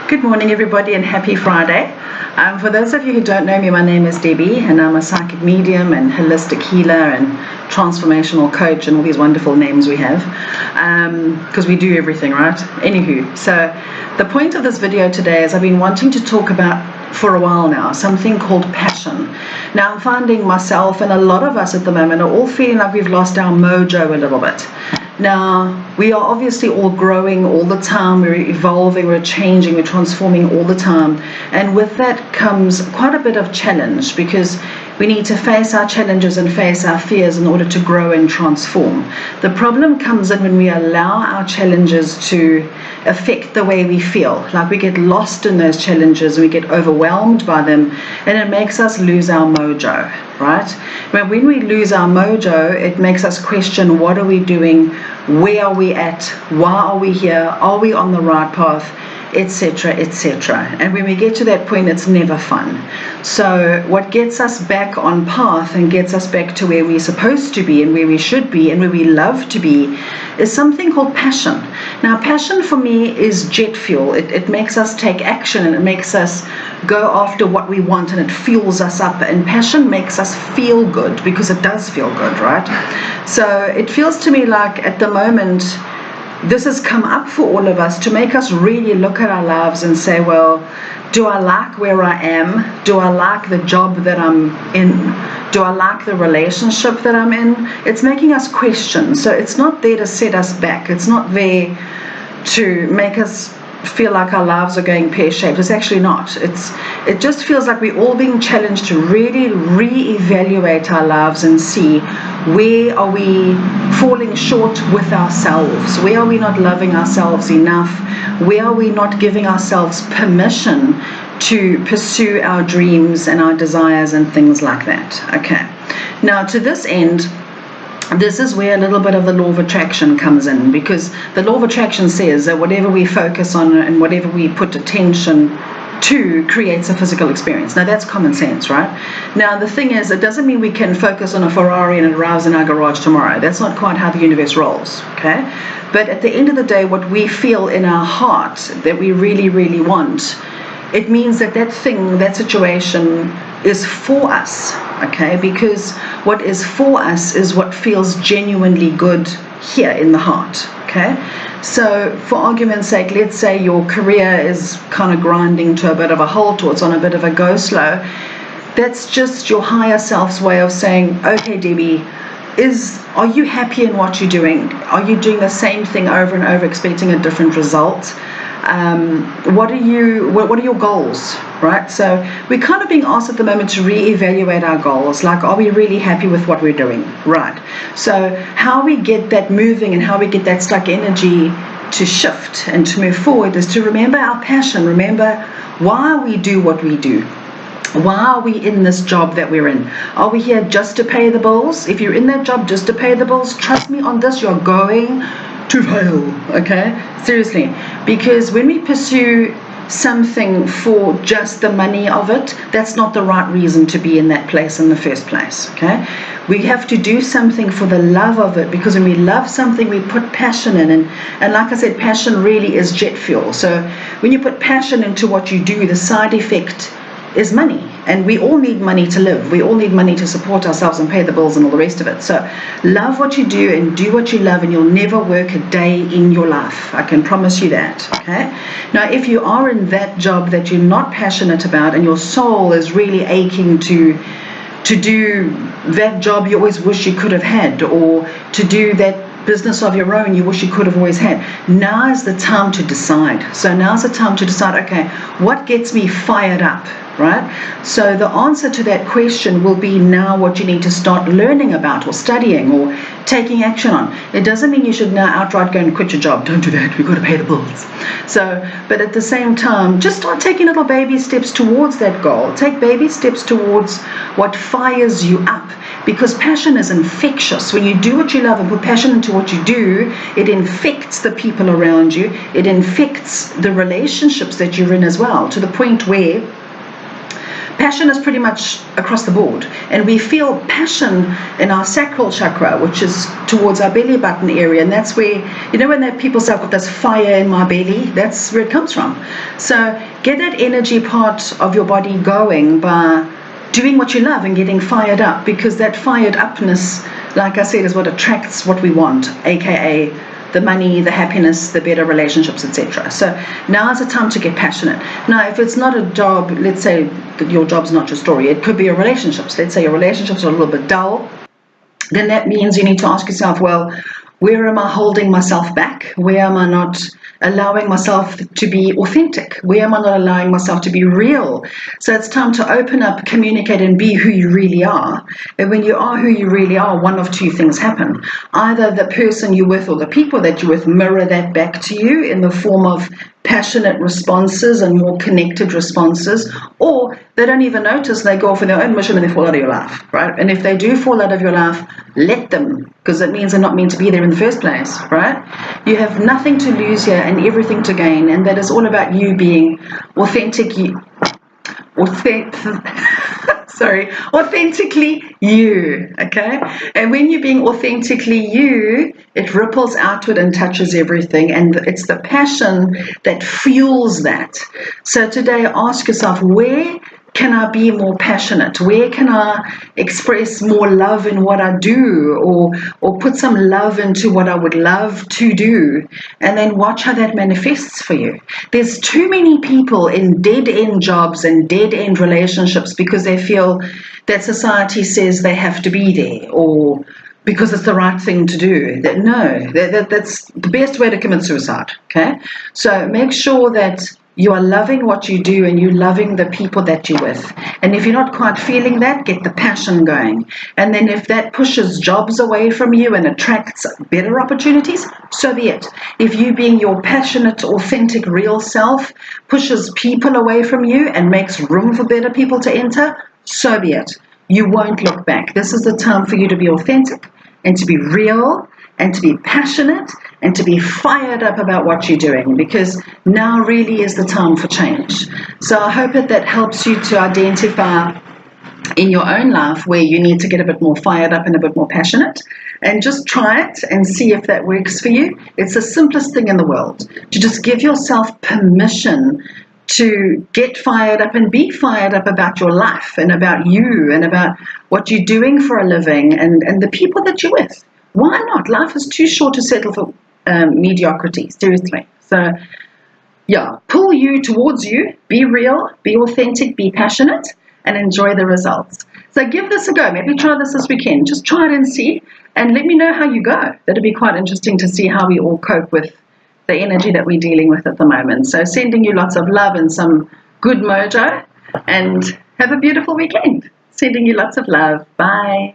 Good morning, everybody, and happy Friday. For those of you who don't know me, my name is Debbie, and I'm a psychic medium and holistic healer and transformational coach and all these wonderful names we have, because we do everything, right? Anywho, so the point of this video today is I've been wanting to talk about for a while now, something called passion. Now, I'm finding myself and a lot of us at the moment are all feeling like we've lost our mojo a little bit. Now, we are obviously all growing all the time, we're evolving, we're changing, we're transforming all the time, and with that comes quite a bit of challenge, because we need to face our challenges and face our fears in order to grow and transform. The problem comes in when we allow our challenges to affect the way we feel, like we get lost in those challenges, we get overwhelmed by them, and it makes us lose our mojo, right? But when we lose our mojo, it makes us question, what are we doing, where are we at, why are we here, are we on the right path, etc., etc. And when we get to that point, it's never fun. So what gets us back on path and gets us back to where we're supposed to be and where we should be and where we love to be is something called passion. Now, passion for me is jet fuel. It makes us take action, and it makes us go after what we want, and it fuels us up. And passion makes us feel good, because it does feel good, right? So it feels to me like at the moment, this has come up for all of us to make us really look at our lives and say, well, do I like where I am? Do I like the job that I'm in? Do I like the relationship that I'm in? It's making us question. So it's not there to set us back. It's not there to make us feel like our lives are going pear-shaped. It's actually not. It just feels like we're all being challenged to really re-evaluate our lives and see, where are we falling short with ourselves? Where are we not loving ourselves enough? Where are we not giving ourselves permission to pursue our dreams and our desires and things like that? Okay. Now, to this end, this is where a little bit of the law of attraction comes in, because the law of attraction says that whatever we focus on and whatever we put attention to creates a physical experience. Now, that's common sense, right? Now, the thing is, it doesn't mean we can focus on a Ferrari and it arrives in our garage tomorrow. That's not quite how the universe rolls, okay? But at the end of the day, what we feel in our heart that we really, really want, it means that that thing, that situation is for us, okay? Because what is for us is what feels genuinely good here in the heart, okay? So for argument's sake, let's say your career is kind of grinding to a bit of a halt, or it's on a bit of a go slow. That's just your higher self's way of saying, okay, Debbie, are you happy in what you're doing? Are you doing the same thing over and over, expecting a different result? What are your goals, right? So we're kind of being asked at the moment to reevaluate our goals. Like, are we really happy with what we're doing? Right. So how we get that moving and how we get that stuck energy to shift and to move forward is to remember our passion. Remember why we do what we do. Why are we in this job that we're in? Are we here just to pay the bills? If you're in that job just to pay the bills, trust me on this, you're going to fail, okay? Seriously, because when we pursue something for just the money of it, that's not the right reason to be in that place in the first place, okay? We have to do something for the love of it, because when we love something, we put passion in, and like I said, passion really is jet fuel. So when you put passion into what you do, the side effect is money, and we all need money to live. We all need money to support ourselves and pay the bills and all the rest of it. So love what you do and do what you love, and you'll never work a day in your life. I can promise you that, okay? Now, if you are in that job that you're not passionate about, and your soul is really aching to do that job you always wish you could have had, or to do that business of your own you wish you could have always had, now is the time to decide. So now's the time to decide, okay, what gets me fired up, right? So the answer to that question will be now what you need to start learning about or studying or taking action on. It doesn't mean you should now outright go and quit your job. Don't do that. We've got to pay the bills. So, but at the same time, just start taking little baby steps towards that goal. Take baby steps towards what fires you up, because passion is infectious. When you do what you love and put passion into what you do, it infects the people around you. It infects the relationships that you're in as well, to the point where passion is pretty much across the board. And we feel passion in our sacral chakra, which is towards our belly button area. And that's where, when people say, I've got this fire in my belly, that's where it comes from. So get that energy part of your body going by doing what you love and getting fired up, because that fired upness, like I said, is what attracts what we want, aka the money, the happiness, the better relationships, etc. So now is the time to get passionate. Now, if it's not a job, let's say that your job's not your story, it could be your relationships. Let's say your relationships are a little bit dull, then that means you need to ask yourself, well, where am I holding myself back? Where am I not allowing myself to be authentic? Where am I not allowing myself to be real? So it's time to open up, communicate, and be who you really are. And when you are who you really are, one of two things happen. Either the person you're with or the people that you're with mirror that back to you in the form of passionate responses and more connected responses, or they don't even notice, they go off in their own mission and they fall out of your life, right? And if they do fall out of your life, let them, because it means they're not meant to be there in the first place, right? You have nothing to lose here and everything to gain, and that is all about you being authentically you, okay? And when you're being authentically you, it ripples outward and touches everything, and it's the passion that fuels that. So today, ask yourself, where can I be more passionate? Where can I express more love in what I do, or put some love into what I would love to do? And then watch how that manifests for you. There's too many people in dead-end jobs and dead-end relationships because they feel that society says they have to be there, or because it's the right thing to do. That's the best way to commit suicide, okay? So make sure that you are loving what you do and you're loving the people that you're with. And if you're not quite feeling that, get the passion going. And then if that pushes jobs away from you and attracts better opportunities, so be it. If you being your passionate, authentic, real self pushes people away from you and makes room for better people to enter, so be it. You won't look back. This is the time for you to be authentic and to be real and to be passionate and to be fired up about what you're doing, because now really is the time for change. So I hope that helps you to identify in your own life where you need to get a bit more fired up and a bit more passionate, and just try it and see if that works for you. It's the simplest thing in the world, to just give yourself permission to get fired up and be fired up about your life and about you and about what you're doing for a living and the people that you're with. Why not? Life is too short to settle for mediocrity, seriously. So, yeah, pull you towards you, be real, be authentic, be passionate, and enjoy the results. So give this a go. Maybe try this weekend. Just try it and see, and let me know how you go. That'll be quite interesting to see how we all cope with the energy that we're dealing with at the moment. So sending you lots of love and some good mojo, and have a beautiful weekend. Sending you lots of love. Bye.